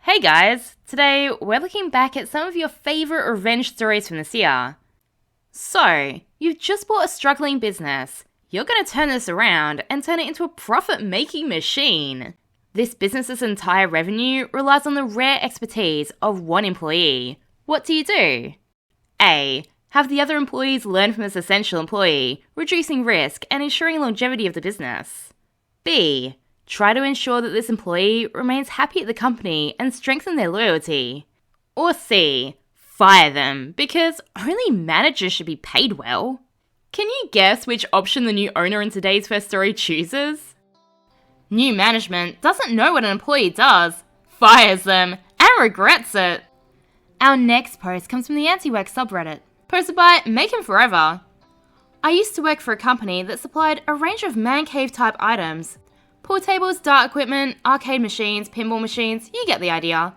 Hey guys, today we're looking back at some of your favourite revenge stories from this year. So, you've just bought a struggling business. You're going to turn this around and turn it into a profit-making machine. This business's entire revenue relies on the rare expertise of one employee. What do? A. Have the other employees learn from this essential employee, reducing risk and ensuring longevity of the business. B. Try to ensure that this employee remains happy at the company and strengthen their loyalty. Or C. Fire them, because only managers should be paid well. Can you guess which option the new owner in today's first story chooses? New management doesn't know what an employee does, fires them, and regrets it. Our next post comes from the Anti-Work subreddit, posted by Make Him Forever. I used to work for a company that supplied a range of man cave type items. Pool tables, dart equipment, arcade machines, pinball machines, you get the idea.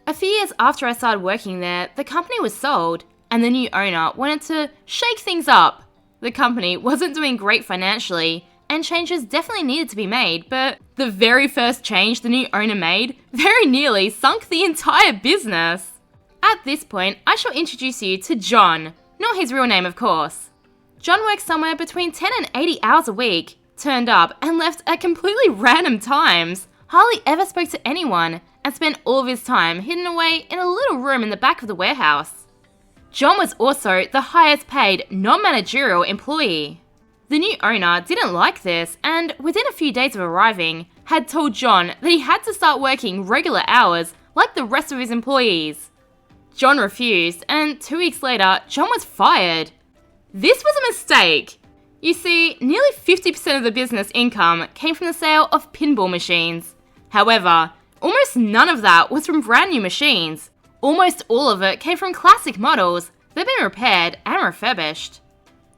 A few years after I started working there, the company was sold, and the new owner wanted to shake things up. The company wasn't doing great financially, and changes definitely needed to be made, but the very first change the new owner made very nearly sunk the entire business. At this point, I shall introduce you to John, not his real name of course. John works somewhere between 10 and 80 hours a week, turned up and left at completely random times, hardly ever spoke to anyone, and spent all of his time hidden away in a little room in the back of the warehouse. John was also the highest paid non-managerial employee. The new owner didn't like this and, within a few days of arriving, had told John that he had to start working regular hours like the rest of his employees. John refused, and 2 weeks later, John was fired. This was a mistake. You see, nearly 50% of the business income came from the sale of pinball machines. However, almost none of that was from brand new machines. Almost all of it came from classic models that had been repaired and refurbished.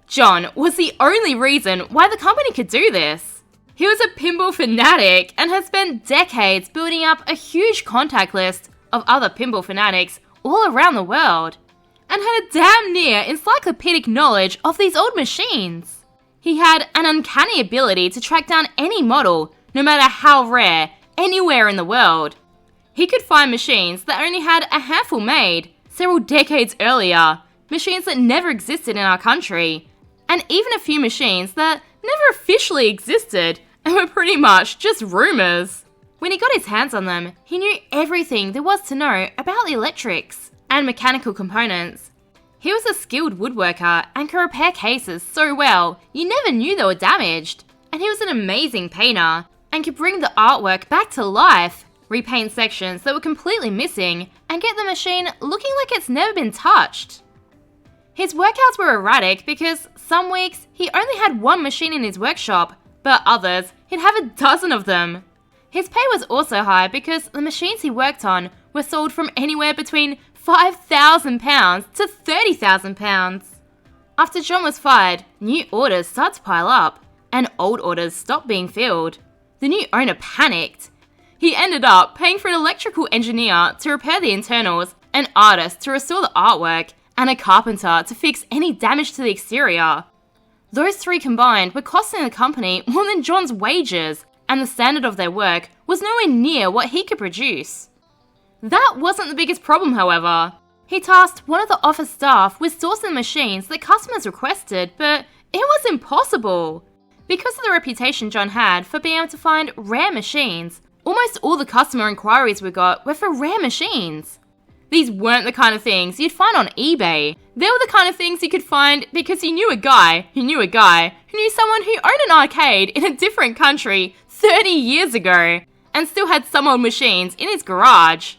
John was the only reason why the company could do this. He was a pinball fanatic and had spent decades building up a huge contact list of other pinball fanatics all around the world, and had a damn near encyclopedic knowledge of these old machines. He had an uncanny ability to track down any model, no matter how rare, anywhere in the world. He could find machines that only had a handful made, several decades earlier, machines that never existed in our country, and even a few machines that never officially existed and were pretty much just rumours. When he got his hands on them, he knew everything there was to know about the electrics and mechanical components. He was a skilled woodworker and could repair cases so well you never knew they were damaged. And he was an amazing painter and could bring the artwork back to life, repaint sections that were completely missing, and get the machine looking like it's never been touched. His workouts were erratic because some weeks he only had one machine in his workshop, but others he'd have a dozen of them. His pay was also high because the machines he worked on were sold from anywhere between £5,000 to £30,000. After John was fired, new orders started to pile up, and old orders stopped being filled. The new owner panicked. He ended up paying for an electrical engineer to repair the internals, an artist to restore the artwork, and a carpenter to fix any damage to the exterior. Those three combined were costing the company more than John's wages, and the standard of their work was nowhere near what he could produce. That wasn't the biggest problem, however. He tasked one of the office staff with sourcing machines that customers requested, but it was impossible. Because of the reputation John had for being able to find rare machines, almost all the customer inquiries we got were for rare machines. These weren't the kind of things you'd find on eBay. They were the kind of things you could find because you knew a guy who knew a guy who knew someone who owned an arcade in a different country 30 years ago and still had some old machines in his garage.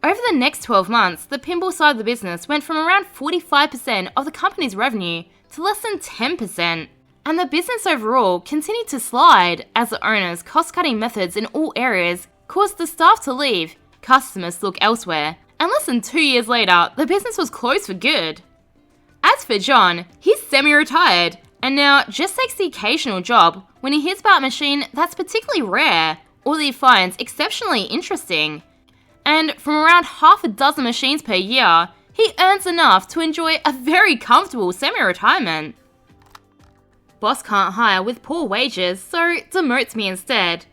Over the next 12 months, the pinball side of the business went from around 45% of the company's revenue to less than 10%, and the business overall continued to slide as the owner's cost-cutting methods in all areas caused the staff to leave, customers to look elsewhere, and less than 2 years later, the business was closed for good. As for John, he's semi-retired, and now just takes the occasional job when he hears about a machine that's particularly rare, or that he finds exceptionally interesting. And from around half a dozen machines per year, he earns enough to enjoy a very comfortable semi-retirement. Boss can't hire with poor wages, so demotes me instead.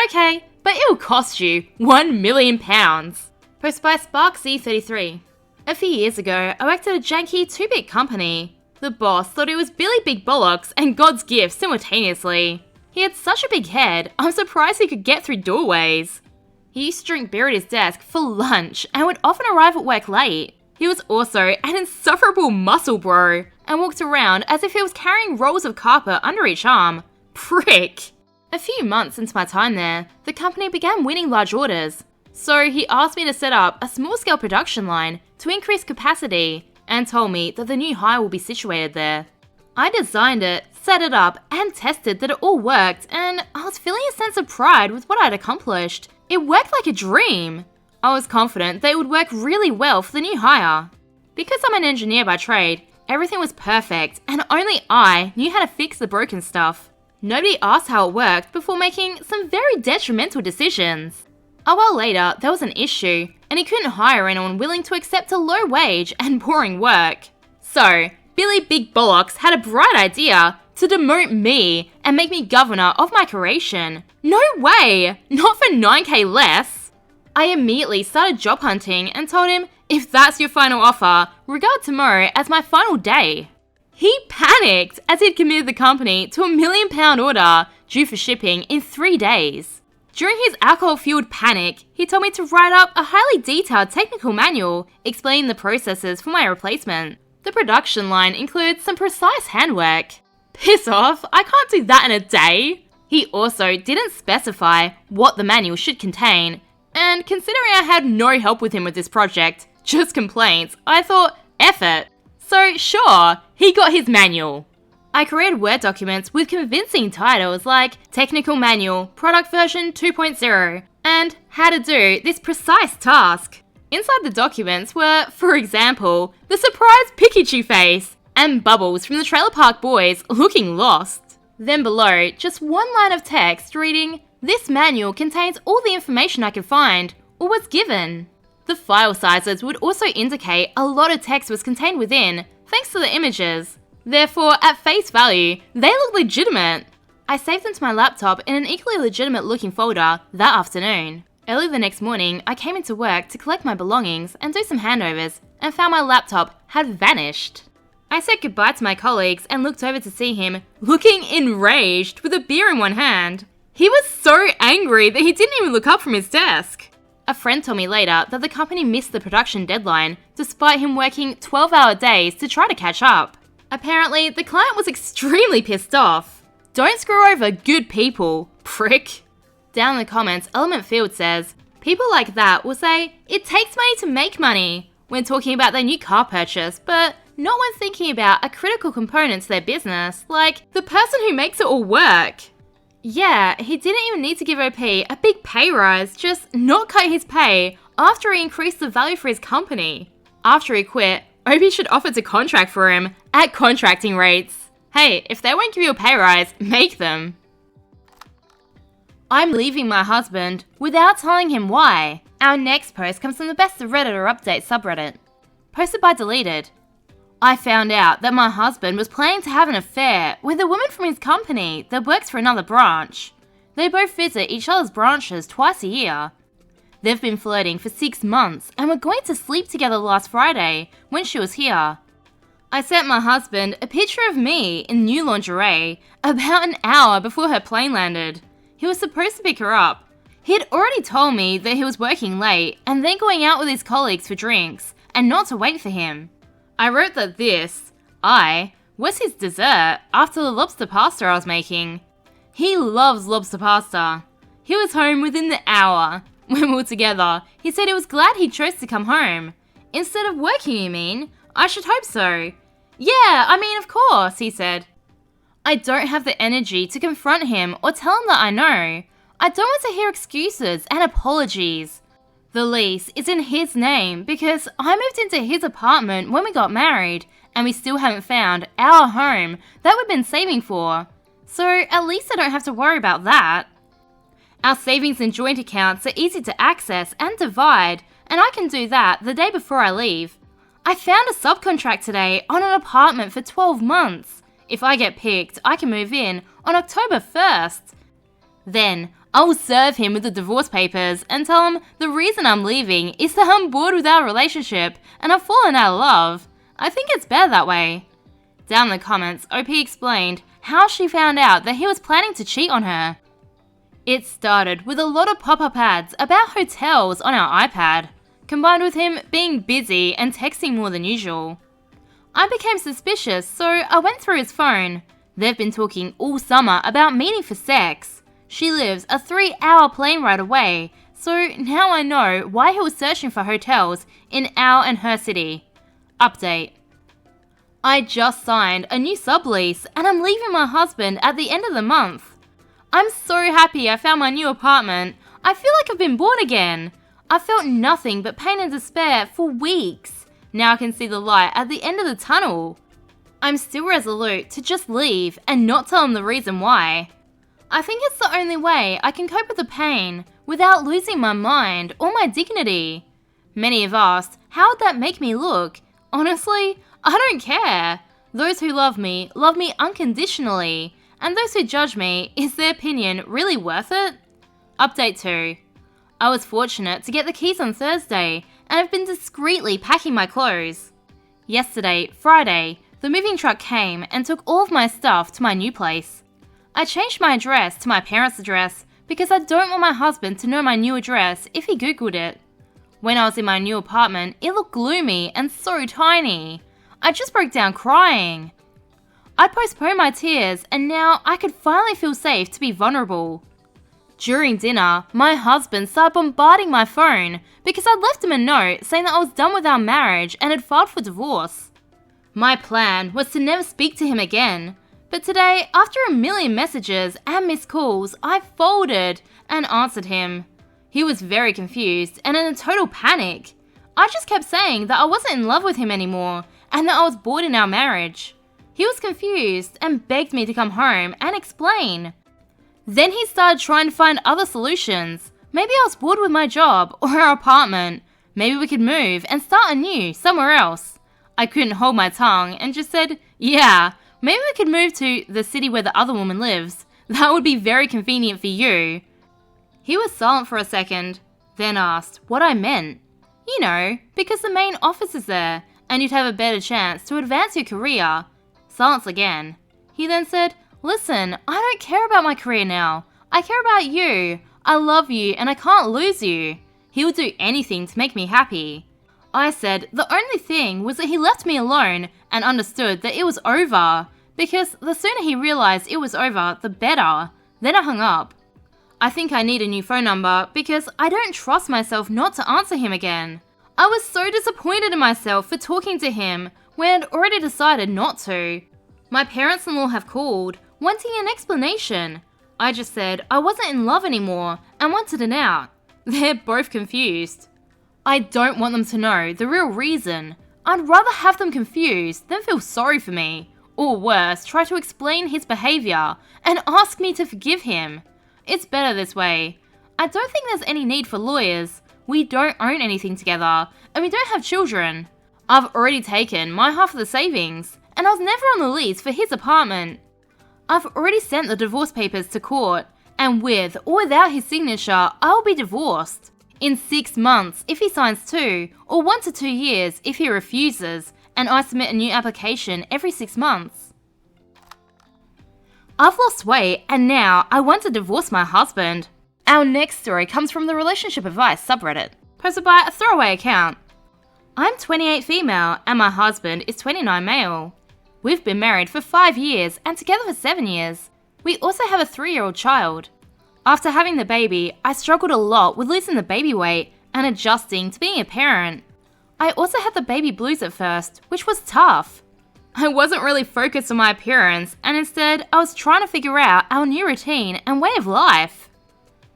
Okay, but it'll cost you £1 million. Posted by SparkZ33. A few years ago, I worked at a janky 2-bit company. The boss thought he was Billy Big Bollocks and God's gift simultaneously. He had such a big head, I'm surprised he could get through doorways. He used to drink beer at his desk for lunch and would often arrive at work late. He was also an insufferable muscle bro and walked around as if he was carrying rolls of carpet under each arm. Prick! A few months into my time there, the company began winning large orders. So he asked me to set up a small-scale production line to increase capacity and told me that the new hire will be situated there. I designed it, set it up, and tested that it all worked, and I was feeling a sense of pride with what I'd accomplished. It worked like a dream. I was confident that it would work really well for the new hire. Because I'm an engineer by trade, everything was perfect, and only I knew how to fix the broken stuff. Nobody asked how it worked before making some very detrimental decisions. A while later, there was an issue, and he couldn't hire anyone willing to accept a low wage and boring work. So, Billy Big Bollocks had a bright idea to demote me and make me governor of my creation. No way! Not for 9k less! I immediately started job hunting and told him, if that's your final offer, regard tomorrow as my final day. He panicked as he'd committed the company to £1 million order due for shipping in 3 days. During his alcohol-fueled panic, he told me to write up a highly detailed technical manual explaining the processes for my replacement. The production line includes some precise handwork. Piss off, I can't do that in a day. He also didn't specify what the manual should contain, and considering I had no help with him with this project, just complaints, I thought, F it. So sure, he got his manual. I created Word documents with convincing titles like Technical Manual, Product Version 2.0, and How to Do this precise task. Inside the documents were, for example, the surprise Pikachu face and Bubbles from the Trailer Park Boys looking lost. Then below, just one line of text reading, "This manual contains all the information I could find, or was given." The file sizes would also indicate a lot of text was contained within, thanks to the images. Therefore, at face value, they look legitimate. I saved them to my laptop in an equally legitimate looking folder that afternoon. Early the next morning, I came into work to collect my belongings and do some handovers and found my laptop had vanished. I said goodbye to my colleagues and looked over to see him looking enraged with a beer in one hand. He was so angry that he didn't even look up from his desk. A friend told me later that the company missed the production deadline despite him working 12-hour days to try to catch up. Apparently, the client was extremely pissed off. Don't screw over good people, prick. Down in the comments, Element Field says, people like that will say, it takes money to make money when talking about their new car purchase, but not when thinking about a critical component to their business, like the person who makes it all work. Yeah, he didn't even need to give OP a big pay rise, just not cut his pay after he increased the value for his company. After he quit, OP should offer to contract for him at contracting rates. Hey, if they won't give you a pay rise, make them. I'm leaving my husband without telling him why. Our next post comes from the Best of Redditor Update subreddit. Posted by Deleted. I found out that my husband was planning to have an affair with a woman from his company that works for another branch. They both visit each other's branches twice a year. They've been flirting for 6 months and were going to sleep together last Friday when she was here. I sent my husband a picture of me in new lingerie about an hour before her plane landed. He was supposed to pick her up. He had already told me that he was working late and then going out with his colleagues for drinks and not to wait for him. I wrote that this, was his dessert after the lobster pasta I was making. He loves lobster pasta. He was home within the hour. When we were together, he said he was glad he chose to come home. Instead of working, you mean? I should hope so. Yeah, I mean, of course, he said. I don't have the energy to confront him or tell him that I know. I don't want to hear excuses and apologies. The lease is in his name because I moved into his apartment when we got married and we still haven't found our home that we've been saving for. So at least I don't have to worry about that. Our savings and joint accounts are easy to access and divide, and I can do that the day before I leave. I found a subcontract today on an apartment for 12 months. If I get picked, I can move in on October 1st. Then, I'll serve him with the divorce papers and tell him the reason I'm leaving is that I'm bored with our relationship and I've fallen out of love. I think it's better that way. Down in the comments, OP explained how she found out that he was planning to cheat on her. It started with a lot of pop-up ads about hotels on our iPad, combined with him being busy and texting more than usual. I became suspicious, so I went through his phone. They've been talking all summer about meeting for sex. She lives a 3-hour plane ride away, so now I know why he was searching for hotels in our and her city. Update. I just signed a new sublease and I'm leaving my husband at the end of the month. I'm so happy I found my new apartment. I feel like I've been born again. I felt nothing but pain and despair for weeks. Now I can see the light at the end of the tunnel. I'm still resolute to just leave and not tell him the reason why. I think it's the only way I can cope with the pain without losing my mind or my dignity. Many have asked, how would that make me look? Honestly, I don't care. Those who love me unconditionally, and those who judge me, is their opinion really worth it? Update 2. I was fortunate to get the keys on Thursday, and I've been discreetly packing my clothes. Yesterday, Friday, the moving truck came and took all of my stuff to my new place. I changed my address to my parents' address because I don't want my husband to know my new address if he googled it. When I was in my new apartment, it looked gloomy and so tiny. I just broke down crying. I postponed my tears and now I could finally feel safe to be vulnerable. During dinner, my husband started bombarding my phone because I'd left him a note saying that I was done with our marriage and had filed for divorce. My plan was to never speak to him again, but today, after a million messages and missed calls, I folded and answered him. He was very confused and in a total panic. I just kept saying that I wasn't in love with him anymore and that I was bored in our marriage. He was confused and begged me to come home and explain. Then he started trying to find other solutions. Maybe I was bored with my job or our apartment. Maybe we could move and start anew somewhere else. I couldn't hold my tongue and just said, yeah, maybe we could move to the city where the other woman lives. That would be very convenient for you. He was silent for a second, then asked what I meant. You know, because the main office is there, and you'd have a better chance to advance your career. Silence again. He then said, listen, I don't care about my career now. I care about you. I love you and I can't lose you. He would do anything to make me happy. I said the only thing was that he left me alone and understood that it was over, because the sooner he realized it was over, the better. Then I hung up. I think I need a new phone number because I don't trust myself not to answer him again. I was so disappointed in myself for talking to him when I'd already decided not to. My parents-in-law have called, wanting an explanation. I just said I wasn't in love anymore and wanted an out. They're both confused. I don't want them to know the real reason. I'd rather have them confused than feel sorry for me. Or worse, try to explain his behavior and ask me to forgive him. It's better this way. I don't think there's any need for lawyers. We don't own anything together, and we don't have children. I've already taken my half of the savings, and I was never on the lease for his apartment. I've already sent the divorce papers to court, and with or without his signature, I'll be divorced. In 6 months if he signs 2, or 1 to 2 years if he refuses, and I submit a new application every 6 months. I've lost weight and now I want to divorce my husband. Our next story comes from the Relationship Advice subreddit, posted by a throwaway account. I'm 28 female and my husband is 29 male. We've been married for 5 years and together for 7 years. We also have a 3-year-old child. After having the baby, I struggled a lot with losing the baby weight and adjusting to being a parent. I also had the baby blues at first, which was tough. I wasn't really focused on my appearance and instead I was trying to figure out our new routine and way of life.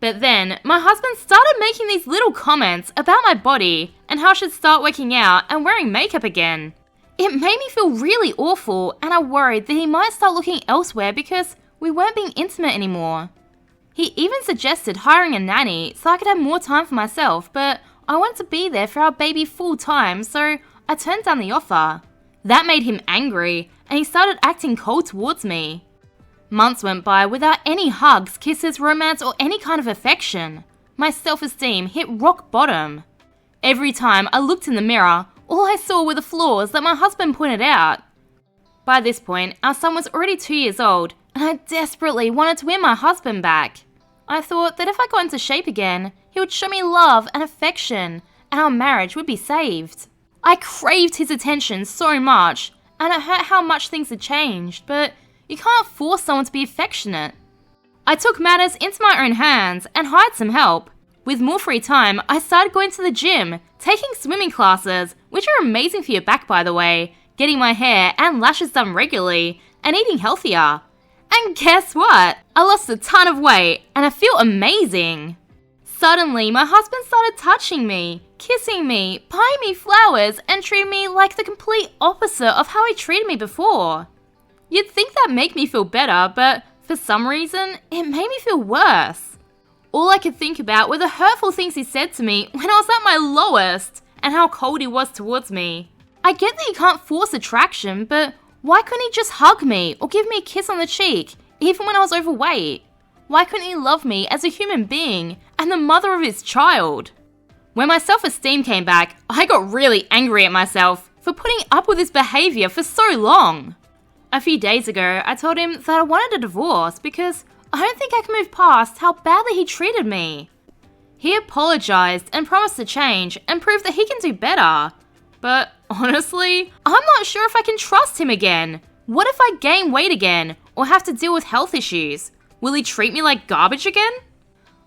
But then, my husband started making these little comments about my body and how I should start working out and wearing makeup again. It made me feel really awful and I worried that he might start looking elsewhere because we weren't being intimate anymore. He even suggested hiring a nanny so I could have more time for myself, but I wanted to be there for our baby full time, so I turned down the offer. That made him angry and he started acting cold towards me. Months went by without any hugs, kisses, romance, or any kind of affection. My self-esteem hit rock bottom. Every time I looked in the mirror, all I saw were the flaws that my husband pointed out. By this point, our son was already 2 years old, and I desperately wanted to win my husband back. I thought that if I got into shape again, he would show me love and affection, and our marriage would be saved. I craved his attention so much, and it hurt how much things had changed, but you can't force someone to be affectionate. I took matters into my own hands and hired some help. With more free time, I started going to the gym, taking swimming classes, which are amazing for your back by the way, getting my hair and lashes done regularly, and eating healthier. And guess what? I lost a ton of weight, and I feel amazing. Suddenly, my husband started touching me, kissing me, buying me flowers, and treating me like the complete opposite of how he treated me before. You'd think that'd make me feel better, but for some reason, it made me feel worse. All I could think about were the hurtful things he said to me when I was at my lowest, and how cold he was towards me. I get that you can't force attraction, but why couldn't he just hug me or give me a kiss on the cheek, even when I was overweight? Why couldn't he love me as a human being and the mother of his child? When my self-esteem came back, I got really angry at myself for putting up with his behavior for so long. A few days ago, I told him that I wanted a divorce because I don't think I can move past how badly he treated me. He apologized and promised to change and prove that he can do better. But honestly, I'm not sure if I can trust him again. What if I gain weight again or have to deal with health issues? Will he treat me like garbage again?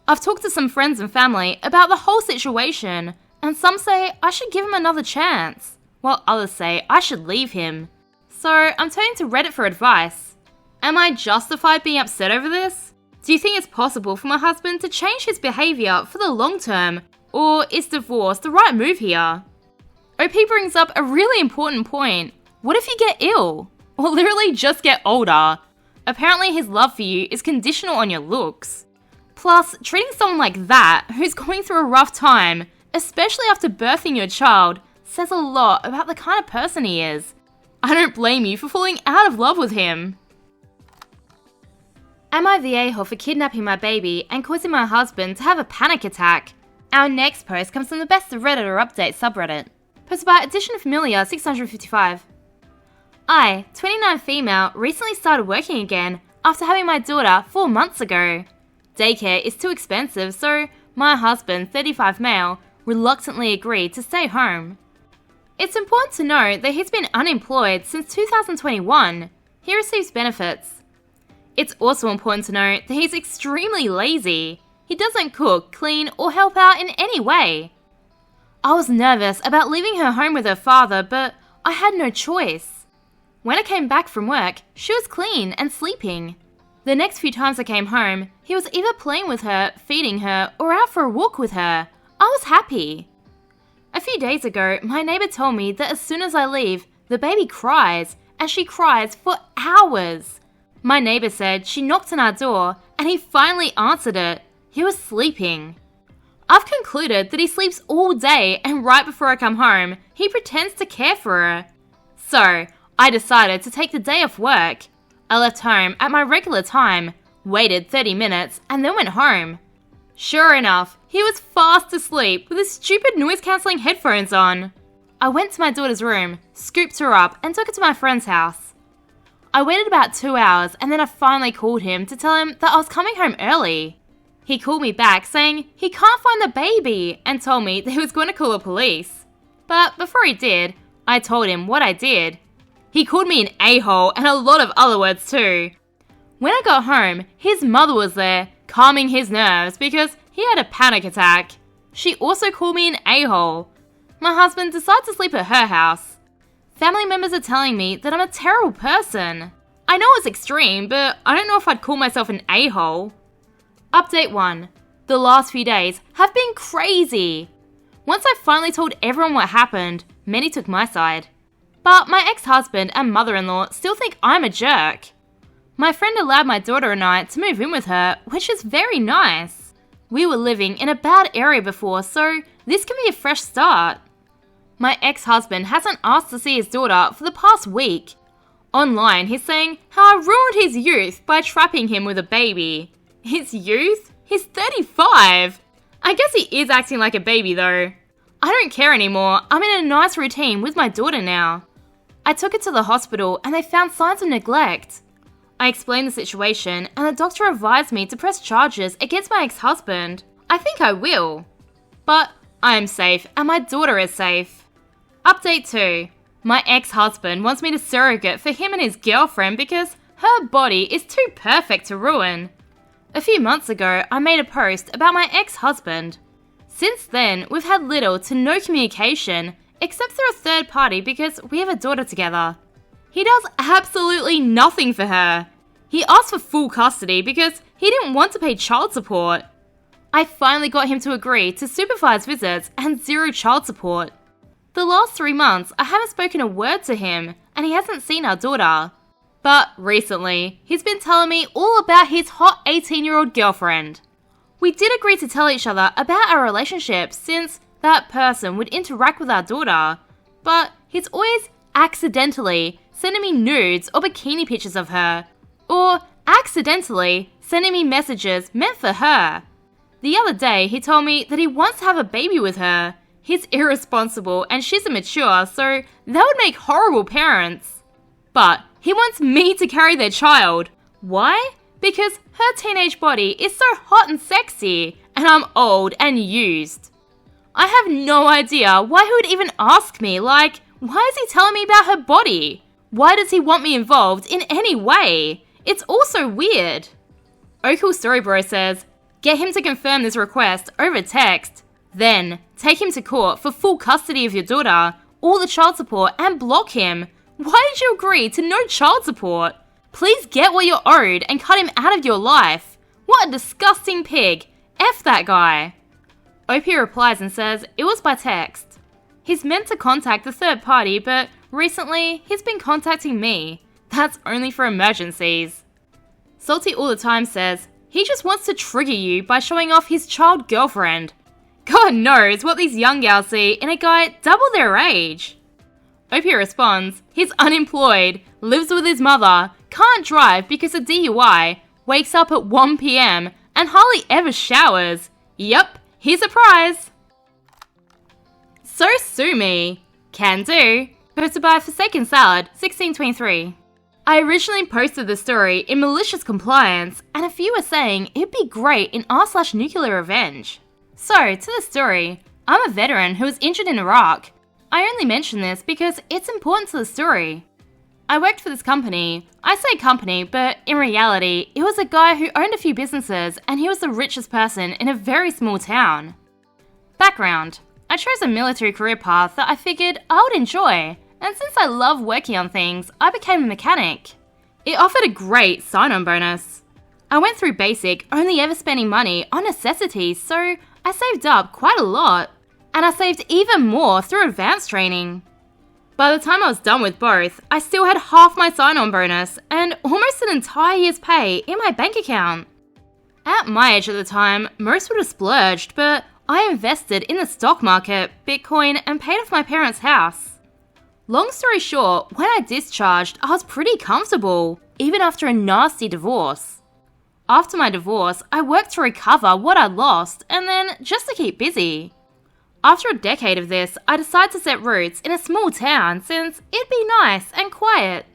I've talked to some friends and family about the whole situation, and some say I should give him another chance, while others say I should leave him. So I'm turning to Reddit for advice. Am I justified being upset over this? Do you think it's possible for my husband to change his behavior for the long term, or is divorce the right move here? OP brings up a really important point. What if you get ill? Or literally just get older? Apparently his love for you is conditional on your looks. Plus, treating someone like that, who's going through a rough time, especially after birthing your child, says a lot about the kind of person he is. I don't blame you for falling out of love with him. Am I the a-hole for kidnapping my baby and causing my husband to have a panic attack? Our next post comes from the Best of Reddit or Update subreddit. Posted by Edition of Familiar 655. I, 29 female, recently started working again after having my daughter 4 months ago. Daycare is too expensive, so my husband, 35 male, reluctantly agreed to stay home. It's important to note that he's been unemployed since 2021. He receives benefits. It's also important to note that he's extremely lazy. He doesn't cook, clean, or help out in any way. I was nervous about leaving her home with her father, but I had no choice. When I came back from work, she was clean and sleeping. The next few times I came home, he was either playing with her, feeding her, or out for a walk with her. I was happy. A few days ago, my neighbor told me that as soon as I leave, the baby cries, and she cries for hours. My neighbor said she knocked on our door, and he finally answered it. He was sleeping. I've concluded that he sleeps all day, and right before I come home, he pretends to care for her. So, I decided to take the day off work. I left home at my regular time, waited 30 minutes, and then went home. Sure enough, he was fast asleep with his stupid noise-cancelling headphones on. I went to my daughter's room, scooped her up, and took her to my friend's house. I waited about 2 hours, and then I finally called him to tell him that I was coming home early. He called me back saying he can't find the baby and told me that he was going to call the police. But before he did, I told him what I did. He called me an a-hole and a lot of other words too. When I got home, his mother was there, calming his nerves because he had a panic attack. She also called me an a-hole. My husband decided to sleep at her house. Family members are telling me that I'm a terrible person. I know it's extreme, but I don't know if I'd call myself an a-hole. Update 1. The last few days have been crazy. Once I finally told everyone what happened, many took my side. But my ex-husband and mother-in-law still think I'm a jerk. My friend allowed my daughter and I to move in with her, which is very nice. We were living in a bad area before, so this can be a fresh start. My ex-husband hasn't asked to see his daughter for the past week. Online, he's saying how I ruined his youth by trapping him with a baby. His youth? He's 35! I guess he is acting like a baby though. I don't care anymore. I'm in a nice routine with my daughter now. I took her to the hospital and they found signs of neglect. I explained the situation and the doctor advised me to press charges against my ex-husband. I think I will. But I am safe and my daughter is safe. Update 2. My ex-husband wants me to surrogate for him and his girlfriend because her body is too perfect to ruin. A few months ago, I made a post about my ex-husband. Since then, we've had little to no communication, except through a third party because we have a daughter together. He does absolutely nothing for her. He asked for full custody because he didn't want to pay child support. I finally got him to agree to supervised visits and zero child support. The last 3 months, I haven't spoken a word to him, and he hasn't seen our daughter. But recently, he's been telling me all about his hot 18-year-old girlfriend. We did agree to tell each other about our relationship since that person would interact with our daughter, but he's always accidentally sending me nudes or bikini pictures of her, or accidentally sending me messages meant for her. The other day, he told me that he wants to have a baby with her. He's irresponsible and she's immature, so that would make horrible parents. But he wants me to carry their child. Why? Because her teenage body is so hot and sexy, and I'm old and used. I have no idea why he would even ask me, why is he telling me about her body? Why does he want me involved in any way? It's also weird. Oakle Storybro says, get him to confirm this request over text. Then, take him to court for full custody of your daughter, all the child support, and block him. Why did you agree to no child support? Please get what you're owed and cut him out of your life. What a disgusting pig. F that guy. OP replies and says it was by text. He's meant to contact the third party, but recently he's been contacting me. That's only for emergencies. Salty All the Time says he just wants to trigger you by showing off his child girlfriend. God knows what these young gals see in a guy double their age. OP responds, he's unemployed, lives with his mother, can't drive because of DUI, wakes up at 1 PM, and hardly ever showers. Yup, here's a prize. So sue me. Can do. Posted by Forsaken Salad, 1623. I originally posted the story in Malicious Compliance, and a few were saying it'd be great in r/nuclear revenge. So, to the story, I'm a veteran who was injured in Iraq. I only mention this because it's important to the story. I worked for this company. I say company, but in reality, it was a guy who owned a few businesses and he was the richest person in a very small town. Background. I chose a military career path that I figured I would enjoy, and since I love working on things, I became a mechanic. It offered a great sign-on bonus. I went through basic, only ever spending money on necessities, so I saved up quite a lot. And I saved even more through advanced training. By the time I was done with both, I still had half my sign-on bonus and almost an entire year's pay in my bank account. At my age at the time, most would have splurged, but I invested in the stock market, Bitcoin, and paid off my parents' house. Long story short, when I discharged, I was pretty comfortable, even after a nasty divorce. After my divorce, I worked to recover what I'd lost, and then just to keep busy. After a decade of this, I decided to set roots in a small town since it'd be nice and quiet.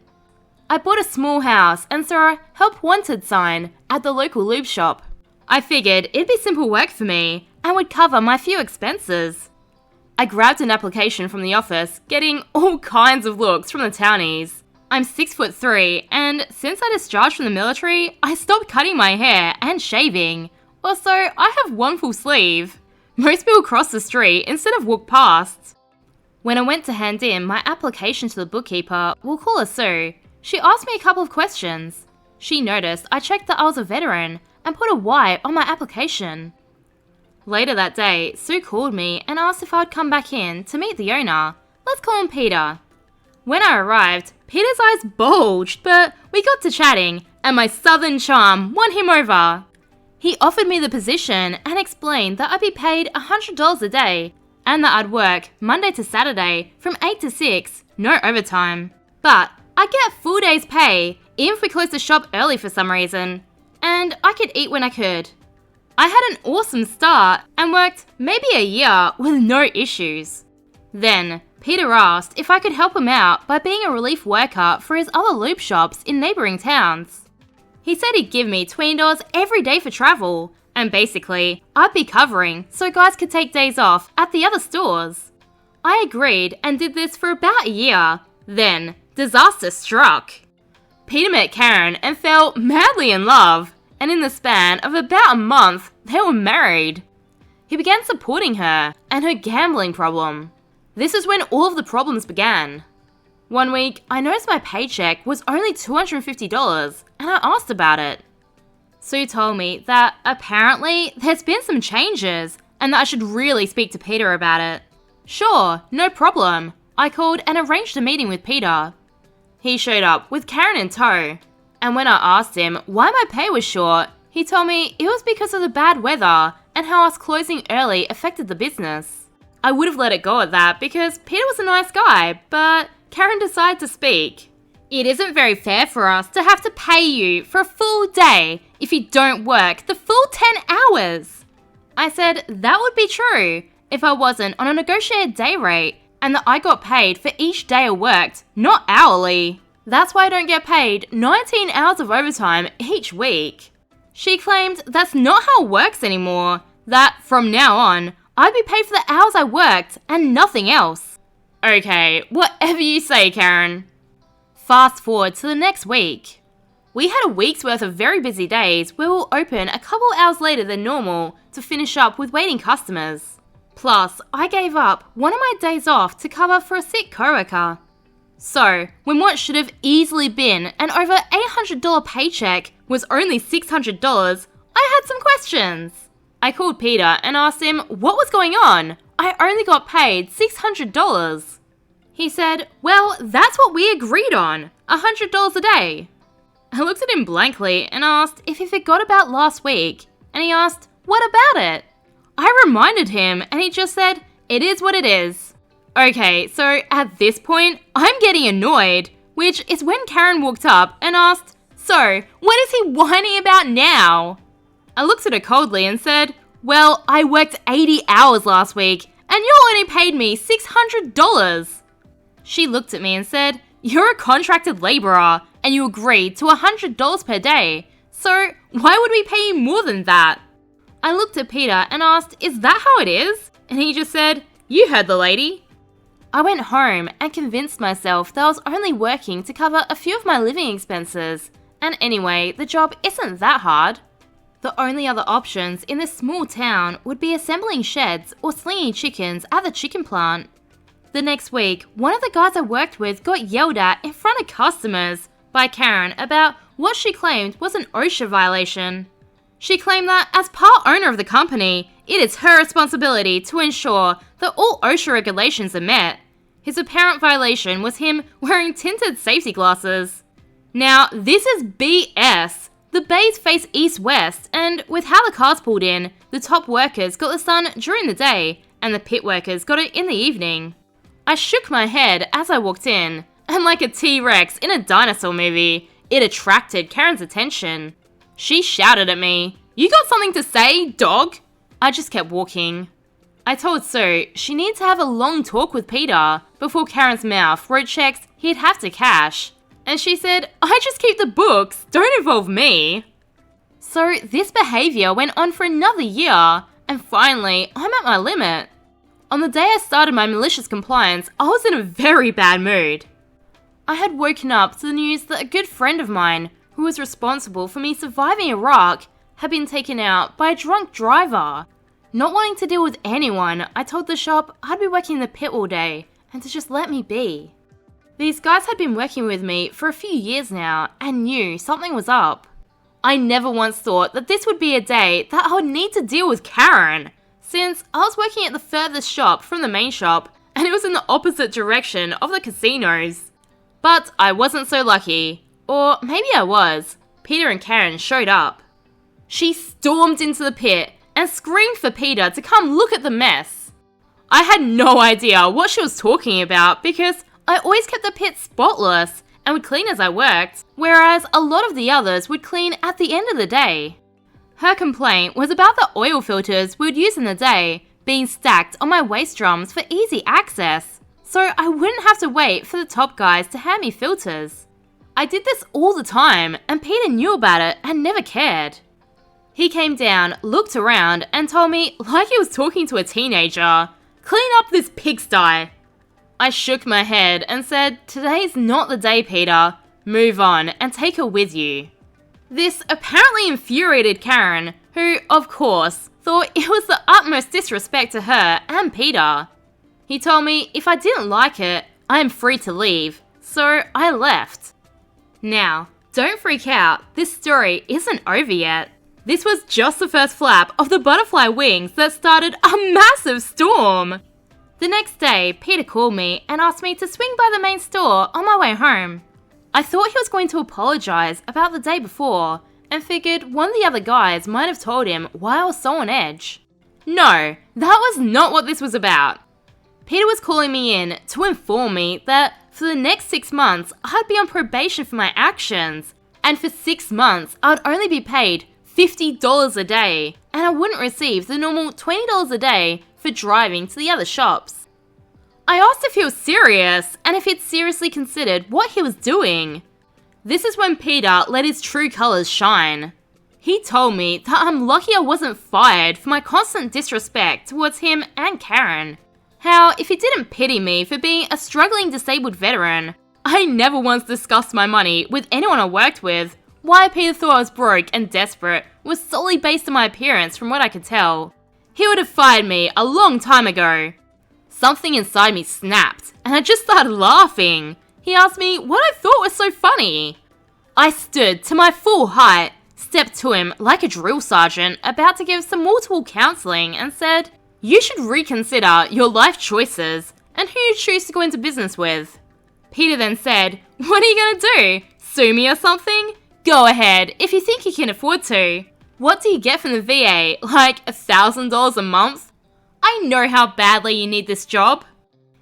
I bought a small house and saw a Help Wanted sign at the local lube shop. I figured it'd be simple work for me and would cover my few expenses. I grabbed an application from the office, getting all kinds of looks from the townies. I'm 6'3", and since I discharged from the military, I stopped cutting my hair and shaving. Also, I have one full sleeve. Most people cross the street instead of walk past. When I went to hand in my application to the bookkeeper, we'll call her Sue, she asked me a couple of questions. She noticed I checked that I was a veteran and put a Y on my application. Later that day, Sue called me and asked if I would come back in to meet the owner. Let's call him Peter. When I arrived, Peter's eyes bulged, but we got to chatting, and my southern charm won him over. He offered me the position and explained that I'd be paid $100 a day and that I'd work Monday to Saturday from 8 to 6, no overtime. But I get a full day's pay, even if we close the shop early for some reason. And I could eat when I could. I had an awesome start and worked maybe a year with no issues. Then, Peter asked if I could help him out by being a relief worker for his other loop shops in neighbouring towns. He said he'd give me $20 every day for travel, and basically, I'd be covering so guys could take days off at the other stores. I agreed and did this for about a year. Then, disaster struck. Peter met Karen and fell madly in love, and in the span of about a month, they were married. He began supporting her and her gambling problem. This is when all of the problems began. One week, I noticed my paycheck was only $250, and I asked about it. Sue told me that apparently there's been some changes, and that I should really speak to Peter about it. Sure, no problem. I called and arranged a meeting with Peter. He showed up with Karen in tow, and when I asked him why my pay was short, he told me it was because of the bad weather and how us closing early affected the business. I would have let it go at that because Peter was a nice guy, but Karen decided to speak. It isn't very fair for us to have to pay you for a full day if you don't work the full 10 hours. I said that would be true if I wasn't on a negotiated day rate and that I got paid for each day I worked, not hourly. That's why I don't get paid 19 hours of overtime each week. She claimed that's not how it works anymore, that from now on, I'd be paid for the hours I worked and nothing else. Okay, whatever you say, Karen. Fast forward to the next week. We had a week's worth of very busy days where we'll open a couple hours later than normal to finish up with waiting customers. Plus, I gave up one of my days off to cover for a sick coworker. So, when what should have easily been an over $800 paycheck was only $600, I had some questions. I called Peter and asked him what was going on. I only got paid $600. He said, well, that's what we agreed on, $100 a day. I looked at him blankly and asked if he forgot about last week, and he asked, what about it? I reminded him and he just said, it is what it is. Okay, so at this point, I'm getting annoyed, which is when Karen walked up and asked, so, what is he whining about now? I looked at her coldly and said, well, I worked 80 hours last week, and you only paid me $600. She looked at me and said, you're a contracted labourer, and you agreed to $100 per day, so why would we pay you more than that? I looked at Peter and asked, is that how it is? And he just said, you heard the lady. I went home and convinced myself that I was only working to cover a few of my living expenses, and anyway, the job isn't that hard. The only other options in this small town would be assembling sheds or slinging chickens at the chicken plant. The next week, one of the guys I worked with got yelled at in front of customers by Karen about what she claimed was an OSHA violation. She claimed that as part owner of the company, it is her responsibility to ensure that all OSHA regulations are met. His apparent violation was him wearing tinted safety glasses. Now, this is BS. The bays face east-west, and with how the cars pulled in, the top workers got the sun during the day, and the pit workers got it in the evening. I shook my head as I walked in, and like a T-Rex in a dinosaur movie, it attracted Karen's attention. She shouted at me, "You got something to say, dog?" I just kept walking. I told Sue she needed to have a long talk with Peter before Karen's mouth wrote checks he'd have to cash. And she said, "I just keep the books, don't involve me." So this behaviour went on for another year, and finally, I'm at my limit. On the day I started my malicious compliance, I was in a very bad mood. I had woken up to the news that a good friend of mine, who was responsible for me surviving Iraq, had been taken out by a drunk driver. Not wanting to deal with anyone, I told the shop I'd be working in the pit all day, and to just let me be. These guys had been working with me for a few years now, and knew something was up. I never once thought that this would be a day that I would need to deal with Karen, since I was working at the furthest shop from the main shop, and it was in the opposite direction of the casinos. But I wasn't so lucky. Or maybe I was. Peter and Karen showed up. She stormed into the pit and screamed for Peter to come look at the mess. I had no idea what she was talking about because I always kept the pit spotless and would clean as I worked, whereas a lot of the others would clean at the end of the day. Her complaint was about the oil filters we would use in the day being stacked on my waste drums for easy access, so I wouldn't have to wait for the top guys to hand me filters. I did this all the time, and Peter knew about it and never cared. He came down, looked around, and told me, like he was talking to a teenager, "Clean up this pigsty." I shook my head and said, "Today's not the day, Peter. Move on and take her with you." This apparently infuriated Karen, who, of course, thought it was the utmost disrespect to her and Peter. He told me if I didn't like it, I am free to leave, so I left. Now, don't freak out, this story isn't over yet. This was just the first flap of the butterfly wings that started a massive storm. The next day, Peter called me and asked me to swing by the main store on my way home. I thought he was going to apologize about the day before, and figured one of the other guys might have told him why I was so on edge. No, that was not what this was about. Peter was calling me in to inform me that for the next 6 months, I'd be on probation for my actions, and for 6 months, I'd only be paid $50 a day, and I wouldn't receive the normal $20 a day for driving to the other shops. I asked if he was serious, and if he'd seriously considered what he was doing. This is when Peter let his true colours shine. He told me that I'm lucky I wasn't fired for my constant disrespect towards him and Karen. How, if he didn't pity me for being a struggling disabled veteran, I never once discussed my money with anyone I worked with. Why Peter thought I was broke and desperate was solely based on my appearance from what I could tell. He would have fired me a long time ago. Something inside me snapped, and I just started laughing. He asked me what I thought was so funny. I stood to my full height, stepped to him like a drill sergeant about to give some multiple counselling, and said, "You should reconsider your life choices and who you choose to go into business with." Peter then said, "What are you going to do? Sue me or something? Go ahead, if you think you can afford to. What do you get from the VA, like $1,000 a month? I know how badly you need this job."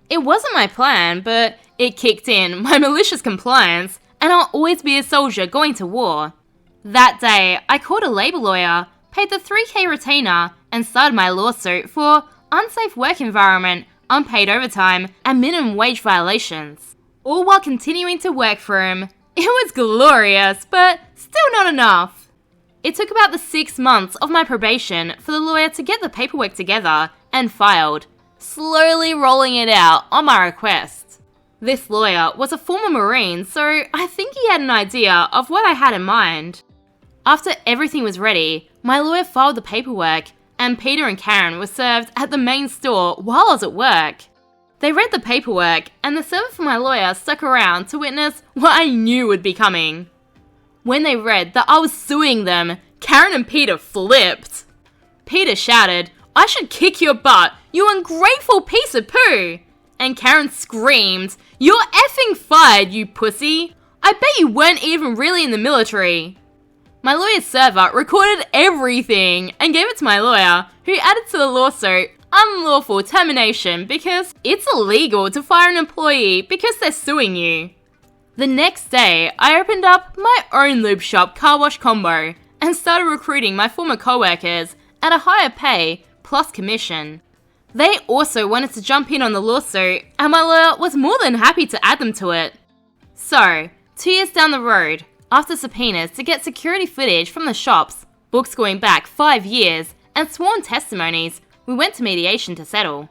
It wasn't my plan, but it kicked in my malicious compliance, and I'll always be a soldier going to war. That day, I called a labour lawyer, paid the $3,000 retainer, and started my lawsuit for unsafe work environment, unpaid overtime, and minimum wage violations. All while continuing to work for him. It was glorious, but still not enough. It took about the 6 months of my probation for the lawyer to get the paperwork together and filed, slowly rolling it out on my request. This lawyer was a former Marine, so I think he had an idea of what I had in mind. After everything was ready, my lawyer filed the paperwork, and Peter and Karen were served at the main store while I was at work. They read the paperwork, and the servant for my lawyer stuck around to witness what I knew would be coming. When they read that I was suing them, Karen and Peter flipped. Peter shouted, "I should kick your butt, you ungrateful piece of poo!" And Karen screamed, "You're effing fired, you pussy! I bet you weren't even really in the military." My lawyer's server recorded everything and gave it to my lawyer, who added to the lawsuit unlawful termination because it's illegal to fire an employee because they're suing you. The next day, I opened up my own lube shop car wash combo and started recruiting my former co-workers at a higher pay plus commission. They also wanted to jump in on the lawsuit, and my lawyer was more than happy to add them to it. So, 2 years down the road, after subpoenas to get security footage from the shops, books going back 5 years, and sworn testimonies, we went to mediation to settle.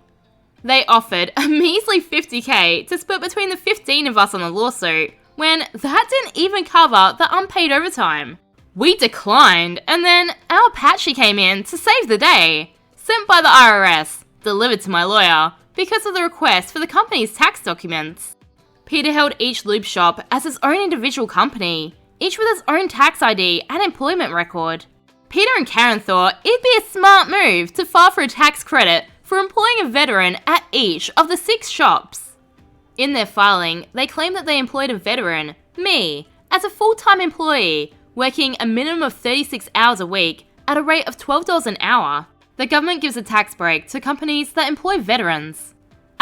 They offered a measly $50,000 to split between the 15 of us on the lawsuit, when that didn't even cover the unpaid overtime. We declined, and then our Apache came in to save the day, sent by the IRS, delivered to my lawyer, because of the request for the company's tax documents. Peter held each lube shop as his own individual company, each with his own tax ID and employment record. Peter and Karen thought it'd be a smart move to file for a tax credit for employing a veteran at each of the 6 shops. In their filing, they claimed that they employed a veteran, me, as a full-time employee, working a minimum of 36 hours a week at a rate of $12 an hour. The government gives a tax break to companies that employ veterans.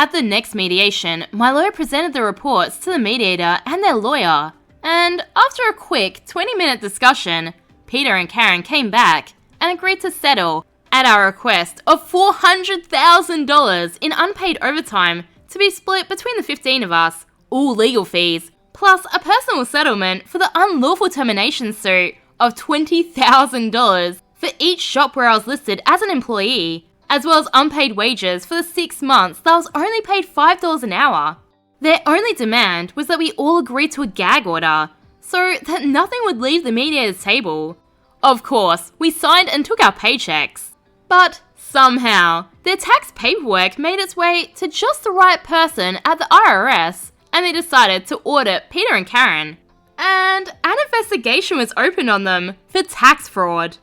At the next mediation, my lawyer presented the reports to the mediator and their lawyer, and after a quick 20-minute discussion, Peter and Karen came back and agreed to settle at our request of $400,000 in unpaid overtime to be split between the 15 of us, all legal fees, plus a personal settlement for the unlawful termination suit of $20,000 for each shop where I was listed as an employee, as well as unpaid wages for the 6 months that I was only paid $5 an hour. Their only demand was that we all agree to a gag order, so that nothing would leave the mediator's table. Of course, we signed and took our paychecks. But somehow, their tax paperwork made its way to just the right person at the IRS, and they decided to audit Peter and Karen. And an investigation was opened on them for tax fraud.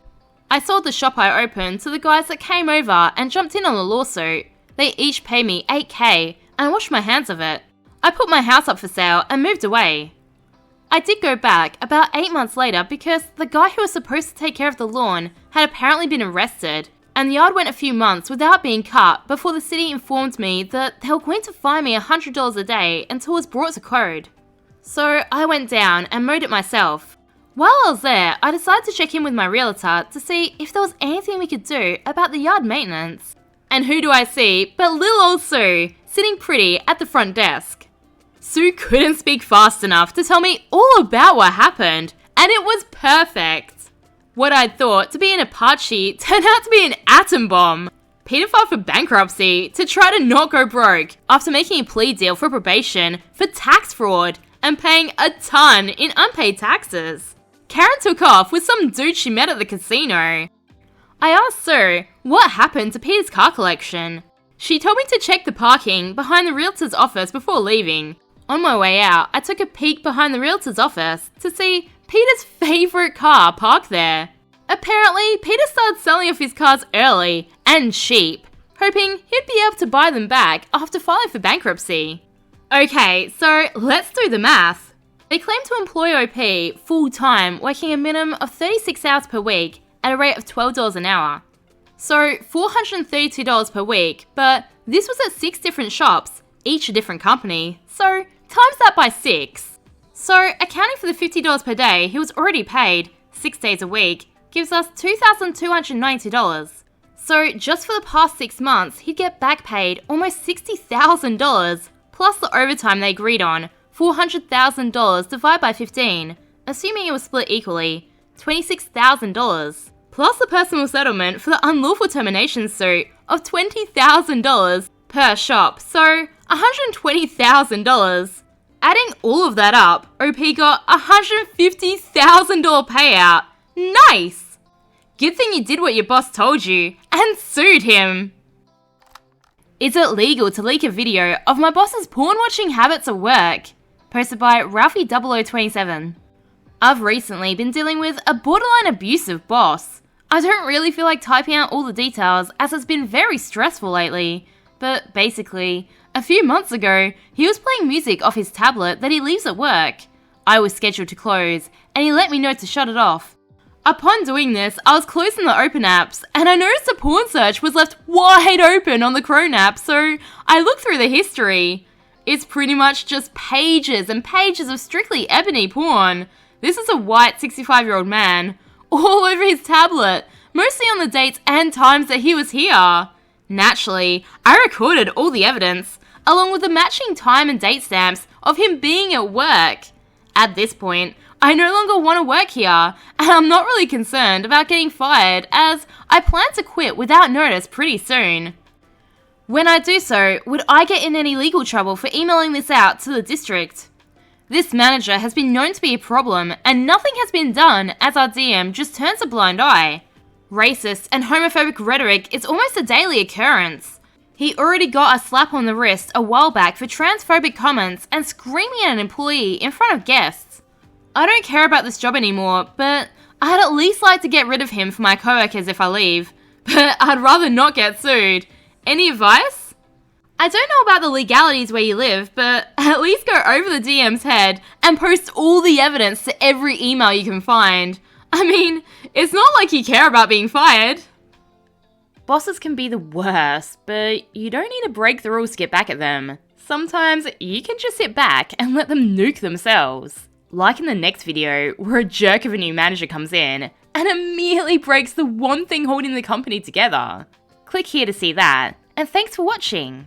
I sold the shop I opened to the guys that came over and jumped in on the lawsuit. They each paid me $8,000 and I washed my hands of it. I put my house up for sale and moved away. I did go back about 8 months later because the guy who was supposed to take care of the lawn had apparently been arrested, and the yard went a few months without being cut before the city informed me that they were going to fine me $100 a day until it was brought to code. So I went down and mowed it myself. While I was there, I decided to check in with my realtor to see if there was anything we could do about the yard maintenance. And who do I see but little old Sue, sitting pretty at the front desk. Sue couldn't speak fast enough to tell me all about what happened, and it was perfect. What I'd thought to be an Apache turned out to be an atom bomb. Peter filed for bankruptcy to try to not go broke after making a plea deal for probation for tax fraud and paying a ton in unpaid taxes. Karen took off with some dude she met at the casino. I asked Sue what happened to Peter's car collection. She told me to check the parking behind the realtor's office before leaving. On my way out, I took a peek behind the realtor's office to see Peter's favourite car parked there. Apparently, Peter started selling off his cars early and cheap, hoping he'd be able to buy them back after filing for bankruptcy. Okay, so let's do the math. They claim to employ OP full-time, working a minimum of 36 hours per week at a rate of $12 an hour. So $432 per week, but this was at 6 different shops, each a different company, so times that by 6. So accounting for the $50 per day he was already paid, 6 days a week, gives us $2,290. So just for the past 6 months, he'd get back paid almost $60,000, plus the overtime they agreed on, $400,000 divided by 15, assuming it was split equally, $26,000, plus the personal settlement for the unlawful termination suit of $20,000 per shop, so $120,000. Adding all of that up, OP got a $150,000 payout. Nice! Good thing you did what your boss told you and sued him. Is it legal to leak a video of my boss's porn-watching habits at work? Posted by Ralphie0027. I've recently been dealing with a borderline abusive boss. I don't really feel like typing out all the details as it's been very stressful lately, but basically, a few months ago, he was playing music off his tablet that he leaves at work. I was scheduled to close, and he let me know to shut it off. Upon doing this, I was closing the open apps, and I noticed the porn search was left wide open on the Chrome app, so I looked through the history. It's pretty much just pages and pages of strictly ebony porn. This is a white 65-year-old man, all over his tablet, mostly on the dates and times that he was here. Naturally, I recorded all the evidence, along with the matching time and date stamps of him being at work. At this point, I no longer want to work here, and I'm not really concerned about getting fired as I plan to quit without notice pretty soon. When I do so, would I get in any legal trouble for emailing this out to the district? This manager has been known to be a problem, and nothing has been done as our DM just turns a blind eye. Racist and homophobic rhetoric is almost a daily occurrence. He already got a slap on the wrist a while back for transphobic comments and screaming at an employee in front of guests. I don't care about this job anymore, but I'd at least like to get rid of him for my coworkers if I leave. But I'd rather not get sued. Any advice? I don't know about the legalities where you live, but at least go over the DM's head and post all the evidence to every email you can find. I mean, it's not like you care about being fired. Bosses can be the worst, but you don't need to break the rules to get back at them. Sometimes you can just sit back and let them nuke themselves. Like in the next video, where a jerk of a new manager comes in and immediately breaks the one thing holding the company together. Click here to see that, and thanks for watching!